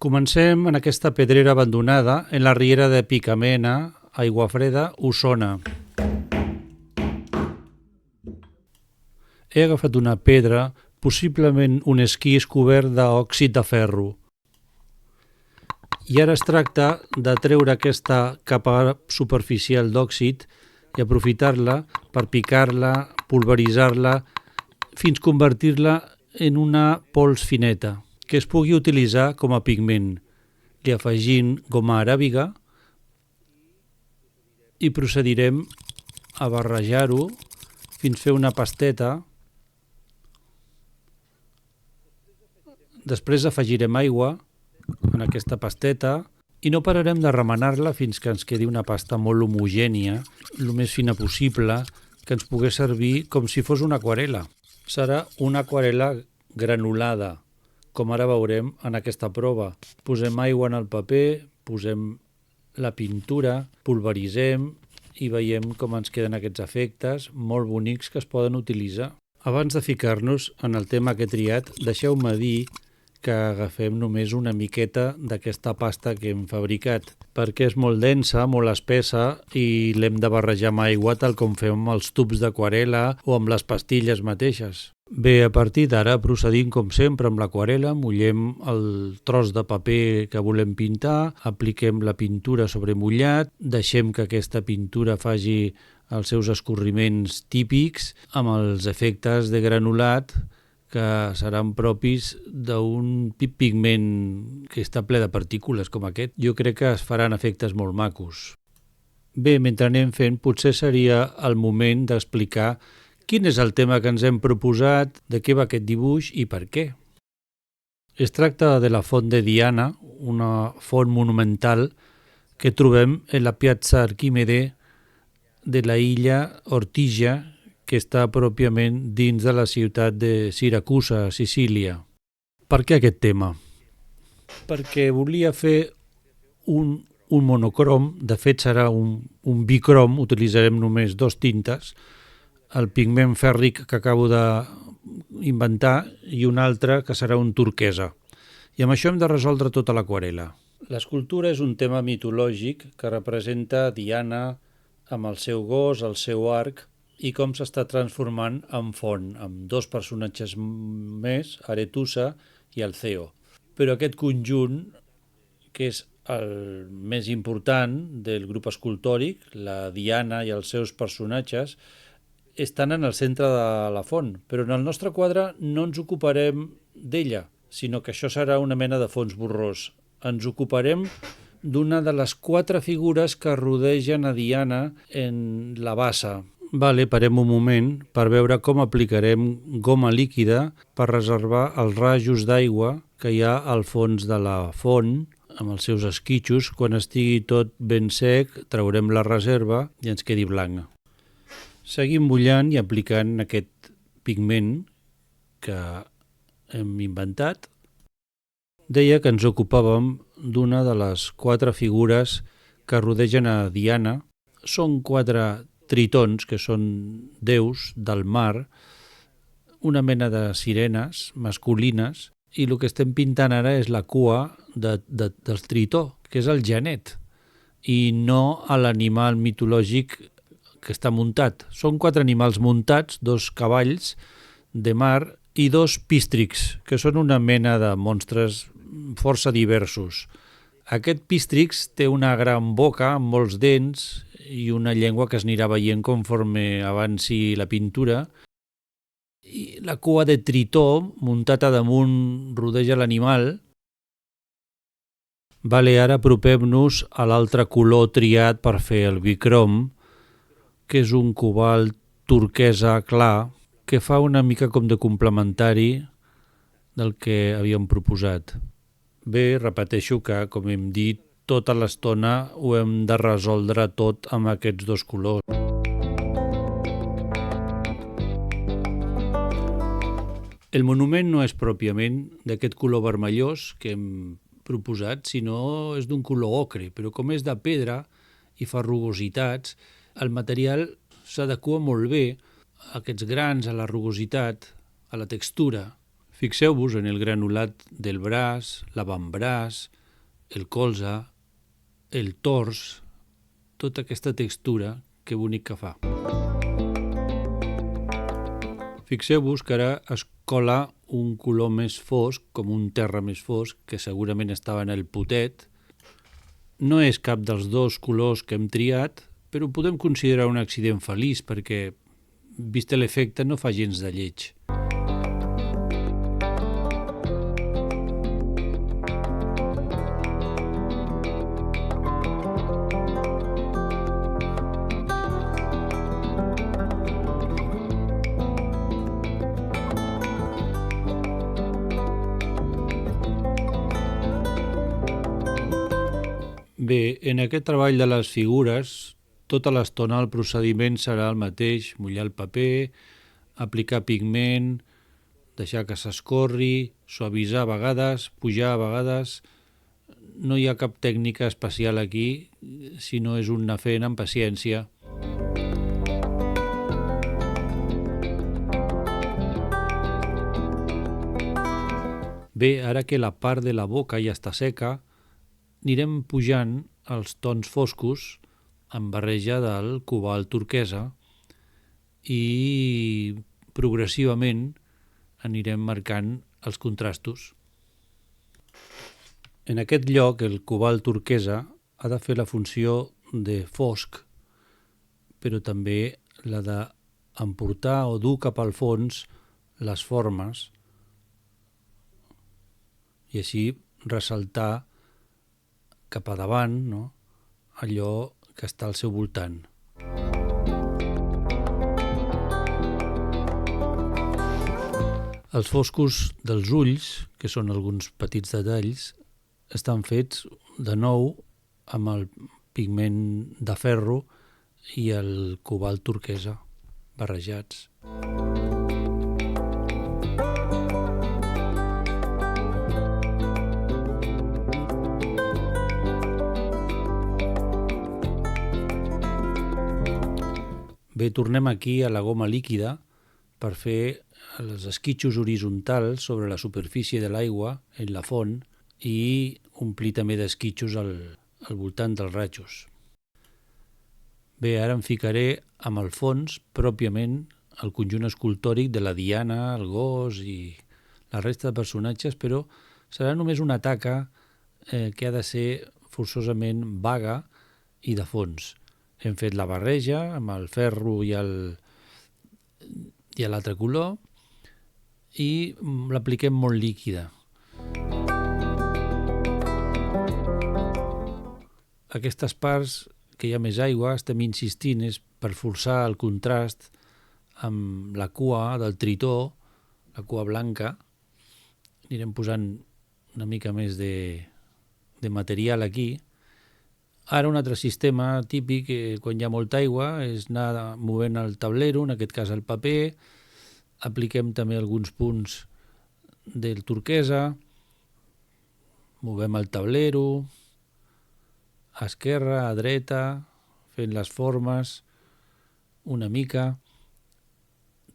Comencem en aquesta pedrera abandonada en la riera de Picamena, Aiguafreda, Osona. He agafat una pedra, possiblement un esquís cobert d'òxid de ferro. I ara es tracta de treure aquesta capa superficial d'òxid i aprofitar-la per picar-la, pulveritzar-la, fins convertir-la en una pols fineta, que es pugui utilitzar com a pigment. Li afegim goma aràbiga i procedirem a barrejar-ho fins fer una pasteta. Després afegirem aigua en aquesta pasteta i no pararem de remenar-la fins que ens quedi una pasta molt homogènia, el més fina possible, que ens pugui servir com si fos una aquarela. Serà una aquarela granulada, com ara veurem en aquesta prova. Posem aigua en el paper, posem la pintura, pulveritzem i veiem com ens queden aquests efectes molt bonics que es poden utilitzar. Abans de ficar-nos en el tema que he triat, deixeu-me dir que agafem només una miqueta d'aquesta pasta que hem fabricat, perquè és molt densa, molt espessa i l'hem de barrejar amb aigua tal com fem amb els tubs d'aquarela o amb les pastilles mateixes. Bé, a partir d'ara procedim com sempre amb l'aquarela, mullem el tros de paper que volem pintar, apliquem la pintura sobre mullat, deixem que aquesta pintura faci els seus escorriments típics amb els efectes de granulat que seran propis d'un pigment que està ple de partícules com aquest. Jo crec que es faran efectes molt macos. Bé, mentre anem fent, potser seria el moment d'explicar quin és el tema que ens hem proposat, de què va aquest dibuix i per què. Es tracta de la font de Diana, una font monumental que trobem en la Piazza Archimede de la illa Ortigia, que està pròpiament dins de la ciutat de Siracusa, Sicília. Per què aquest tema? Perquè volia fer un monocrom, de fet serà un bicrom, utilitzarem només dos tintes, el pigment fèrric que acabo d'inventar i un altre que serà un turquesa. I amb això hem de resoldre tota l'aquarela. L'escultura és un tema mitològic que representa Diana amb el seu gos, el seu arc, i com s'està transformant en font, amb dos personatges més, Aretusa i Alceo. Però aquest conjunt, que és el més important del grup escultòric, la Diana i els seus personatges, estan en el centre de la font, però en el nostre quadre no ens ocuparem d'ella, sinó que això serà una mena de fons borrós. Ens ocuparem d'una de les 4 figures que rodegen a Diana en la bassa. Vale, parem un moment per veure com aplicarem goma líquida per reservar els rajos d'aigua que hi ha al fons de la font amb els seus esquitxos. Quan estigui tot ben sec, traurem la reserva i ens quedi blanc. Seguim mullant i aplicant aquest pigment que hem inventat. Deia que ens ocupàvem d'una de les 4 figures que rodegen a Diana. Són 4 tritons, que són déus del mar, una mena de sirenes masculines, i el que estem pintant ara és la cua del tritó, que és el genet, i no a l'animal mitològic que està muntat. Són 4 animals muntats, 2 cavalls de mar i 2 pístrix, que són una mena de monstres força diversos. Aquest pístrix té una gran boca amb molts dents i una llengua que es anirà veient conforme avanci la pintura. I la cua de tritó, muntat a damunt, rodeja l'animal. Vale, ara apropem-nos a l'altre color triat per fer el bicrom, que és un cobalt turquesa clar, que fa una mica com de complementari del que havíem proposat. Bé, repeteixo que, com hem dit, tota l'estona ho hem de resoldre tot amb aquests 2 colors. El monument no és pròpiament d'aquest color vermellós que hem proposat, sinó és d'un color ocre, però com és de pedra i fa rugositats, el material s'adequa molt bé a aquests grans, a la rugositat, a la textura. Fixeu-vos en el granulat del braç, l'avantbraç, el colze, el tors, tota aquesta textura que bonic que fa. Fixeu-vos que ara es cola un color més fosc, com un terra més fosc, que segurament estava en el potet. No és cap dels dos colors que hem triat, però ho podem considerar un accident feliç perquè, vist l'efecte, no fa gens de lleig. Bé, en aquest treball de les figures, tota l'estona el procediment serà el mateix: mullar el paper, aplicar pigment, deixar que s'escorri, suavitzar a vegades, pujar a vegades. No hi ha cap tècnica especial aquí, si no és un anar fent amb paciència. Bé, ara que la part de la boca ja està seca, anirem pujant els tons foscos amb barreja del cobalt turquesa i progressivament anirem marcant els contrastos. En aquest lloc el cobalt turquesa ha de fer la funció de fosc, però també la d'emportar o dur cap al fons les formes i així ressaltar cap a davant, no?, allò que està al seu voltant. Els foscos dels ulls, que són alguns petits detalls, estan fets de nou amb el pigment de ferro i el cobalt turquesa barrejats. Bé, tornem aquí a la goma líquida per fer els esquitxos horitzontals sobre la superfície de l'aigua en la font i omplir també d'esquitxos al voltant dels ratxos. Bé, ara em ficaré amb el fons pròpiament el conjunt escultòric de la Diana, el gos i la resta de personatges, però serà només una taca que ha de ser forçosament vaga i de fons. Hem fet la barreja amb el ferro i l'altre color i l'apliquem molt líquida. Aquestes parts que hi ha més aigua estem insistint és per forçar el contrast amb la cua del tritó, la cua blanca. Anirem posant una mica més de material aquí. Ara un altre sistema típic quan hi ha molta aigua és anar movent el tablero, en aquest cas el paper, apliquem també alguns punts del turquesa, movem el tablero a esquerra, a dreta, fent les formes una mica,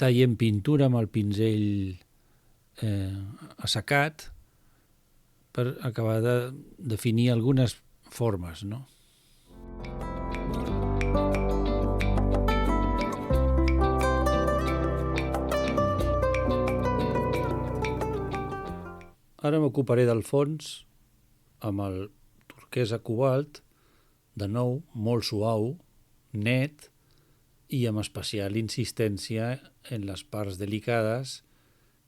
tallem pintura amb el pinzell assecat per acabar de definir algunes formes, no? Ara m'ocuparé del fons amb el turquesa cobalt, de nou molt suau, net i amb especial insistència en les parts delicades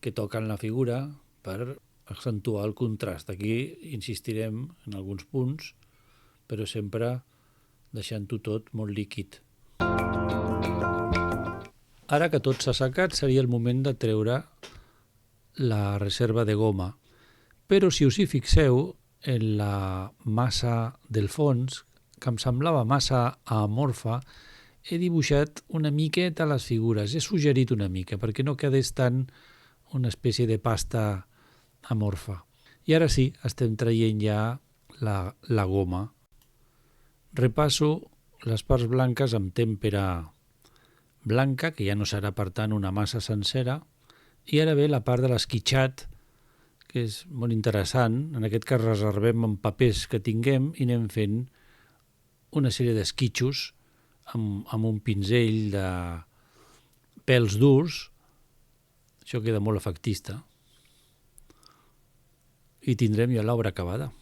que toquen la figura per accentuar el contrast. Aquí insistirem en alguns punts, però sempre deixant-ho tot molt líquid. Ara que tot s'ha assecat seria el moment de treure la reserva de goma. Però si us hi fixeu en la massa del fons, que em semblava massa amorfa, he dibuixat una miqueta les figures, he suggerit una mica perquè no quedés tant una espècie de pasta amorfa. I ara sí, estem traient ja la goma. Repasso les parts blanques amb tèmpera blanca, que ja no serà per tant una massa sencera, I ara ve la part de l'esquitxat, que és molt interessant. En aquest cas reservem en papers que tinguem i anem fent una sèrie d'esquitxos amb un pinzell de pèls durs. Això queda molt efectista. I tindrem ja l'obra acabada.